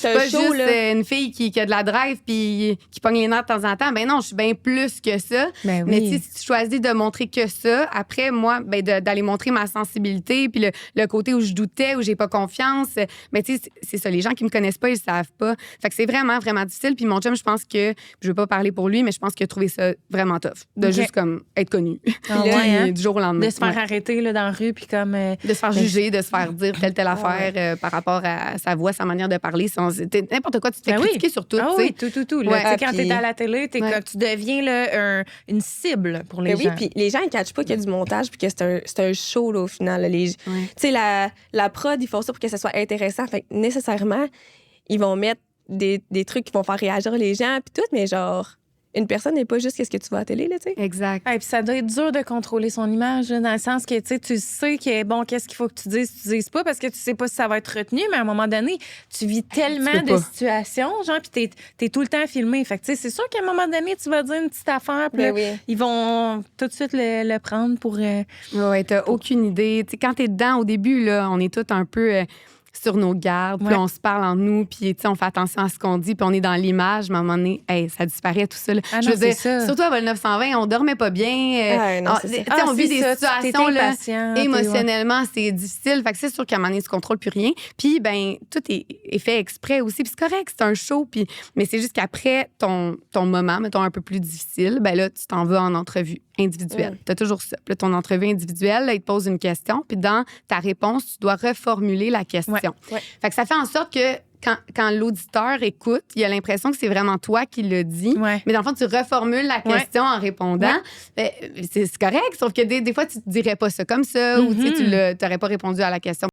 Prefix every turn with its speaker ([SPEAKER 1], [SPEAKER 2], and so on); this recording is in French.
[SPEAKER 1] c'est
[SPEAKER 2] suis pas
[SPEAKER 1] un show,
[SPEAKER 2] juste
[SPEAKER 1] là.
[SPEAKER 2] une fille qui a de la drive puis qui pogne les nerfs de temps en temps. Ben non, je suis bien plus que ça.
[SPEAKER 3] Ben oui.
[SPEAKER 2] Mais tu sais, si tu choisis de montrer que ça, après, moi, ben d'aller montrer ma sensibilité puis le côté où je doutais, où j'ai pas confiance. Mais tu sais, c'est ça. Les gens qui me connaissent pas, ils savent pas. Fait que c'est vraiment, vraiment difficile. Puis mon chum, je pense que, je veux pas parler pour lui, mais je pense qu'il a trouvé ça vraiment tough. De
[SPEAKER 3] OK.
[SPEAKER 2] juste comme être connu.
[SPEAKER 3] Ah
[SPEAKER 2] Puis,
[SPEAKER 3] ouais, hein?
[SPEAKER 2] du jour au lendemain.
[SPEAKER 3] De se faire
[SPEAKER 2] Ouais.
[SPEAKER 3] arrêter là, dans la rue, puis comme...
[SPEAKER 2] De se faire juger, de se faire dire telle affaire par rapport à sa voix, sa manière de parler. N'importe quoi, tu te fais
[SPEAKER 3] Ben oui.
[SPEAKER 2] critiquer sur tout.
[SPEAKER 3] Ah
[SPEAKER 2] tu sais.
[SPEAKER 3] oui, tout. Là,
[SPEAKER 2] Ouais.
[SPEAKER 3] tu sais, quand
[SPEAKER 1] Puis-
[SPEAKER 3] t'es à la télé,
[SPEAKER 2] Ouais.
[SPEAKER 3] tu deviens là, une cible pour les
[SPEAKER 1] Mais
[SPEAKER 3] gens.
[SPEAKER 1] oui, puis les gens, ils ne catchent pas qu'il y a du montage puis que c'est un show, là, au final. Là. Tu sais, la prod, ils font ça pour que ça soit intéressant. Fait que nécessairement, ils vont mettre des trucs qui vont faire réagir les gens puis tout, mais genre, une personne n'est pas juste qu'est-ce que tu vois à la télé, là, tu sais.
[SPEAKER 2] Exact.
[SPEAKER 3] Et puis ça doit être dur de contrôler son image, là, dans le sens que tu sais que, bon, qu'est-ce qu'il faut que tu dises pas parce que tu sais pas si ça va être retenu, mais à un moment donné, tu vis tellement
[SPEAKER 2] peux
[SPEAKER 3] de
[SPEAKER 2] pas.
[SPEAKER 3] situations, genre, puis t'es tout le temps filmé. Fait que, tu sais, c'est sûr qu'à un moment donné, tu vas dire une petite affaire, puis là,
[SPEAKER 1] Ben oui.
[SPEAKER 3] ils vont tout de suite le prendre pour...
[SPEAKER 2] Ouais, t'as aucune idée. Tu sais, quand t'es dedans, au début, là, on est tous un peu sur nos gardes, puis
[SPEAKER 3] Ouais.
[SPEAKER 2] on se parle en nous, puis tu sais, on fait attention à ce qu'on dit, puis on est dans l'image, mais à un moment donné, hey, ça disparaît tout ça. Là.
[SPEAKER 3] Ah
[SPEAKER 2] Je
[SPEAKER 3] non,
[SPEAKER 2] veux dire,
[SPEAKER 3] c'est ça.
[SPEAKER 2] surtout à Vol 920, on dormait pas bien.
[SPEAKER 1] Ah, non, c'est ça.
[SPEAKER 2] Tu sais, on vit des situations là,
[SPEAKER 3] là,
[SPEAKER 2] émotionnellement, c'est difficile. Fait que c'est sûr qu'à un moment donné, tu contrôles plus rien. Puis, ben, tout est fait exprès aussi. Puis c'est correct, c'est un show. Puis, mais c'est juste qu'après ton moment, mettons, un peu plus difficile, ben là, tu t'en vas en entrevue individuelle. T'as toujours ça. Puis là, ton entrevue individuelle, là, il te pose une question. Puis dans ta réponse, tu dois reformuler la question.
[SPEAKER 1] Ouais.
[SPEAKER 2] Fait que ça fait en sorte que quand l'auditeur écoute, il a l'impression que c'est vraiment toi qui le dis.
[SPEAKER 3] Ouais.
[SPEAKER 2] Mais dans le fond, tu reformules la question en répondant. Ben, c'est correct, sauf que des fois, tu te dirais pas ça comme ça ou tu n'aurais pas répondu à la question